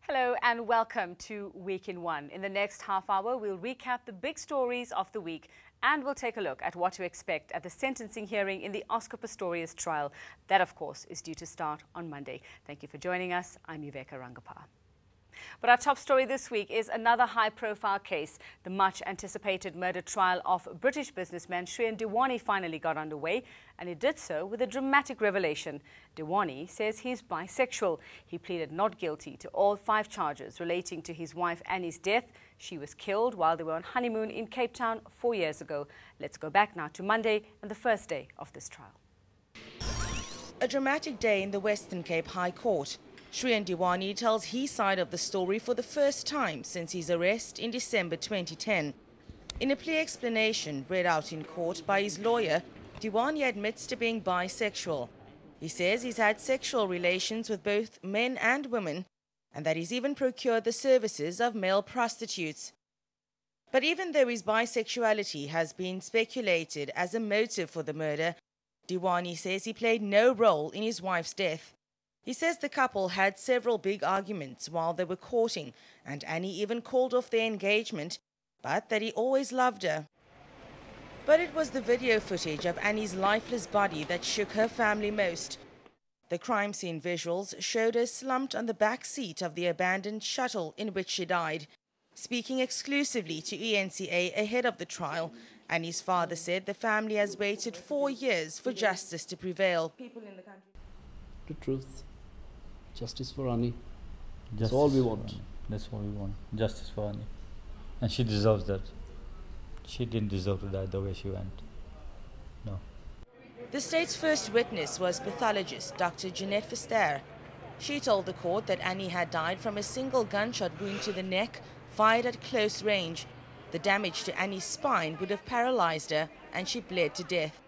Hello and welcome to Week in One. In the next half hour, we'll recap the big stories of the week and we'll take a look at what to expect at the sentencing hearing in the Oscar Pistorius trial. That, of course, is due to start on Monday. Thank you for joining us. I'm Iveka Rangappa. But our top story this week is another high-profile case. The much-anticipated murder trial of British businessman Dewani finally got underway, and it did so with a dramatic revelation. Dewani says he's bisexual. He pleaded not guilty to all 5 charges relating to his wife Annie's death. She was killed while they were on honeymoon in Cape Town 4 years ago. Let's go back now to Monday and the first day of this trial. A dramatic day in the Western Cape High Court. Dewani tells his side of the story for the first time since his arrest in December 2010. In a plea explanation read out in court by his lawyer, Dewani admits to being bisexual. He says he's had sexual relations with both men and women and that he's even procured the services of male prostitutes. But even though his bisexuality has been speculated as a motive for the murder, Dewani says he played no role in his wife's death. He says the couple had several big arguments while they were courting, and Annie even called off their engagement, but that he always loved her. But it was the video footage of Annie's lifeless body that shook her family most. The crime scene visuals showed her slumped on the back seat of the abandoned shuttle in which she died. Speaking exclusively to ENCA ahead of the trial, Annie's father said the family has waited 4 years for justice to prevail. The truth. Justice for Annie. That's all we want. That's all we want. Justice for Annie. And she deserves that. She didn't deserve to die the way she went. No. The state's first witness was pathologist Dr. Jeanette Verster. She told the court that Annie had died from a single gunshot wound to the neck, fired at close range. The damage to Annie's spine would have paralyzed her, and she bled to death.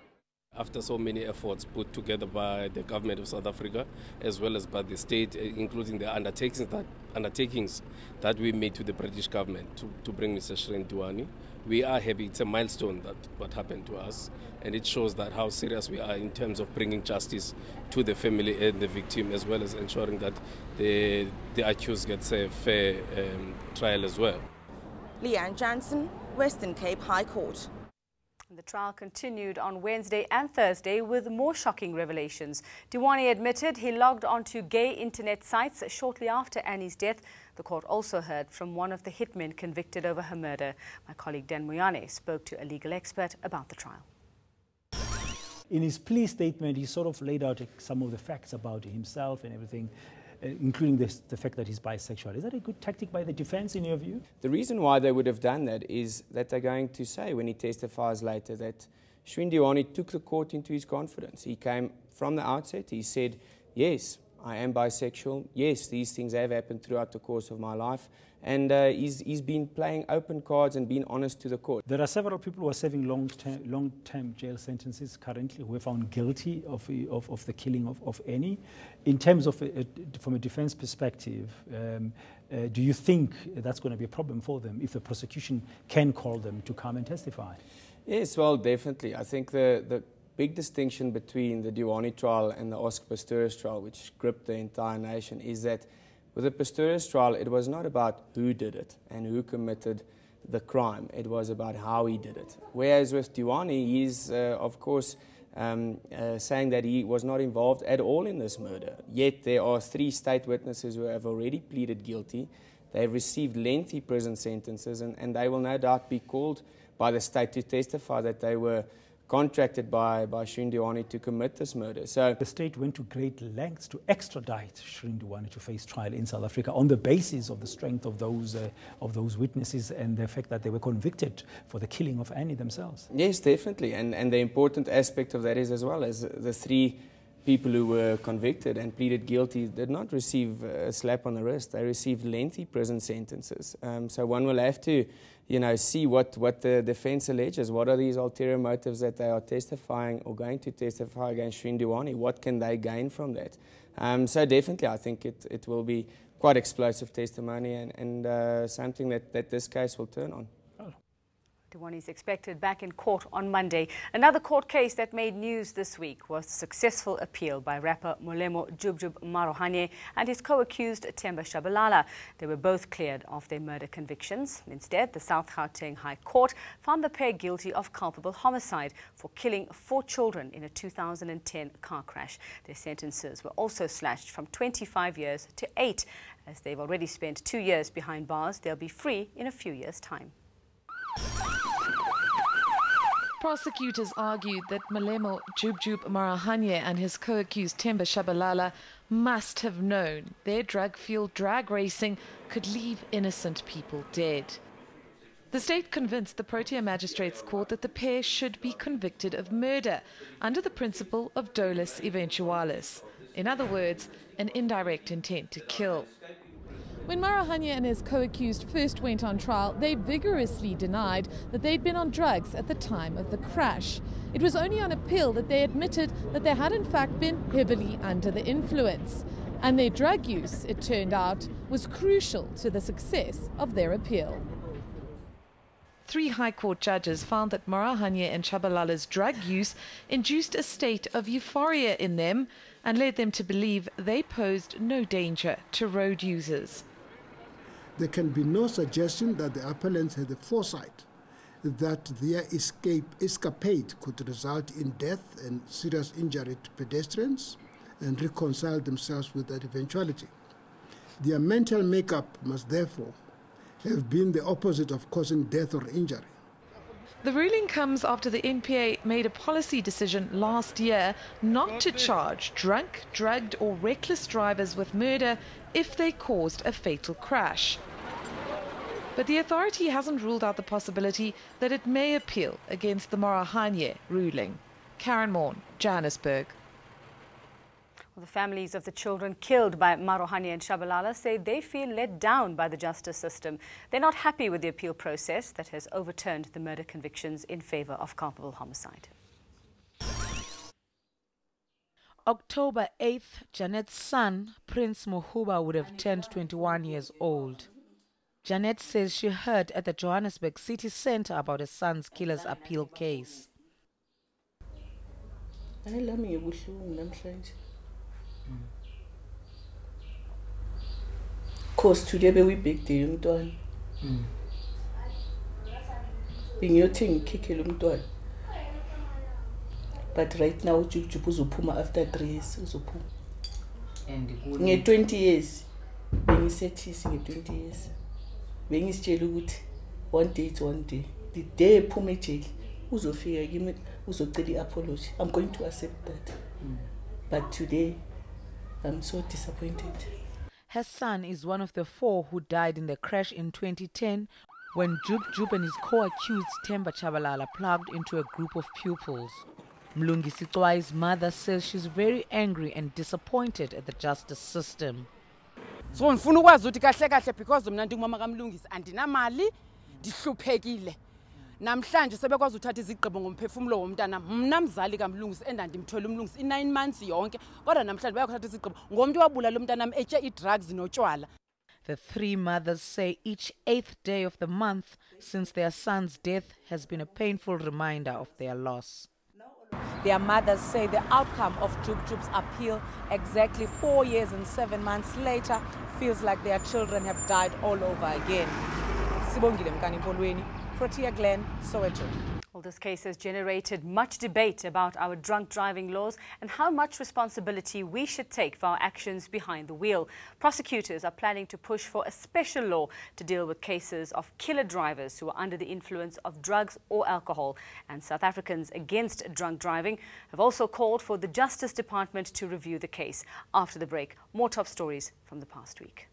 After so many efforts put together by the government of South Africa, as well as by the state, including the undertakings that we made to the British government to bring Mr. Dewani, we are happy. It's a milestone that what happened to us, and it shows that how serious we are in terms of bringing justice to the family and the victim, as well as ensuring that the accused gets a fair trial as well. Leanne Jansen, Western Cape High Court. The trial continued on Wednesday and Thursday with more shocking revelations. Dewani admitted he logged onto gay internet sites shortly after Annie's death. The court also heard from one of the hitmen convicted over her murder. My colleague Dan Moyane spoke to a legal expert about the trial. In his plea statement, he sort of laid out some of the facts about himself and everything, including the fact that he's bisexual. Is that a good tactic by the defense in your view? The reason why they would have done that is that they're going to say when he testifies later that Dewani took the court into his confidence. He came from the outset, he said, yes, I am bisexual, yes, these things have happened throughout the course of my life, and he's been playing open cards and being honest to the court. There are several people who are serving long-term jail sentences currently who are found guilty of the killing of Annie. In terms of, from a defense perspective, do you think that's going to be a problem for them if the prosecution can call them to come and testify? Yes, well, definitely. I think the big distinction between the Dewani trial and the Oscar Pistorius trial, which gripped the entire nation, is that with the Pistorius trial, it was not about who did it and who committed the crime. It was about how he did it. Whereas with Dewani, he's, of course, saying that he was not involved at all in this murder. Yet there are 3 state witnesses who have already pleaded guilty. They have received lengthy prison sentences, and they will no doubt be called by the state to testify that they were contracted by Dewani to commit this murder. So the state went to great lengths to extradite Dewani to face trial in South Africa on the basis of the strength of those witnesses and the fact that they were convicted for the killing of Annie themselves. Yes, definitely. And the important aspect of that is as well as the 3 people who were convicted and pleaded guilty did not receive a slap on the wrist. They received lengthy prison sentences. So one will have to see what the defense alleges. What are these ulterior motives that they are testifying or going to testify against Dewani? What can they gain from that? So definitely I think it will be quite explosive testimony and something that this case will turn on. Dewani is expected back in court on Monday. Another court case that made news this week was the successful appeal by rapper Molemo Jub Jub Marohanye and his co-accused Themba Shabalala. They were both cleared of their murder convictions. Instead, the South Gauteng High Court found the pair guilty of culpable homicide for killing 4 children in a 2010 car crash. Their sentences were also slashed from 25 years to 8. As they've already spent 2 years behind bars, they'll be free in a few years' time. Prosecutors argued that Molemo Jub Jub Marohanye and his co-accused Themba Shabalala must have known their drug-fueled drag racing could leave innocent people dead. The state convinced the Protea Magistrates Court that the pair should be convicted of murder under the principle of dolus eventualis. In other words, an indirect intent to kill. When Marohanye and his co-accused first went on trial, they vigorously denied that they'd been on drugs at the time of the crash. It was only on appeal that they admitted that they had in fact been heavily under the influence. And their drug use, it turned out, was crucial to the success of their appeal. 3 High Court judges found that Marohanye and Shabalala's drug use induced a state of euphoria in them and led them to believe they posed no danger to road users. There can be no suggestion that the appellants had the foresight that their escapade could result in death and serious injury to pedestrians and reconcile themselves with that eventuality. Their mental makeup must therefore have been the opposite of causing death or injury. The ruling comes after the NPA made a policy decision last year not to charge drunk, drugged or reckless drivers with murder if they caused a fatal crash. But the authority hasn't ruled out the possibility that it may appeal against the Marohanye ruling. Karen Morn, Johannesburg. Well, the families of the children killed by Marohanye and Shabalala say they feel let down by the justice system. They're not happy with the appeal process that has overturned the murder convictions in favor of culpable homicide. October 8th, Janet's son, Prince Mohuba, would have turned 21 years old. Janet says she heard at the Johannesburg City Centre about her son's killer's appeal case. Cause today we big day umntwana. Bengiyothi ngikhikhe umntwana. But right now Jub Jub uzophuma after 3 years uzophuma. And nge 20 years bengisethisi nge 20 years. Bengisitshela ukuthi one day it's one day. The day ephuma ejail uzofika kimi uzocela apology. I'm going to accept that. But today I'm so disappointed. Her son is one of the 4 who died in the crash in 2010 when Jub Jub and his co-accused Themba Shabalala plugged into a group of pupils. Mlungi Sitwai's mother says she's very angry and disappointed at the justice system. So ngifuna ukwazi ukuthi kahle kahle because mina ndingumama kaMlungisi andinamali ndihluphekile. Namhlanje sebekwazi uthatha izigqibo ngomphefumulo womntana mina mzali kaMlungisi endandimthola uMlungisi i9 months yonke kodwa namhlanje bayakuthatha izigqibo ngomuntu wabulala umntana nami ethe idrugs notshwala. The 3 mothers say each 8th day of the month since their son's death has been a painful reminder of their loss. Their mothers say the outcome of Jub Jub's appeal exactly 4 years and 7 months later feels like their children have died all over again. Sibongile Mkanipolweni, Protea Glen, Soweto. Well, this case has generated much debate about our drunk driving laws and how much responsibility we should take for our actions behind the wheel. Prosecutors are planning to push for a special law to deal with cases of killer drivers who are under the influence of drugs or alcohol. And South Africans Against Drunk Driving have also called for the Justice Department to review the case. After the break, more top stories from the past week.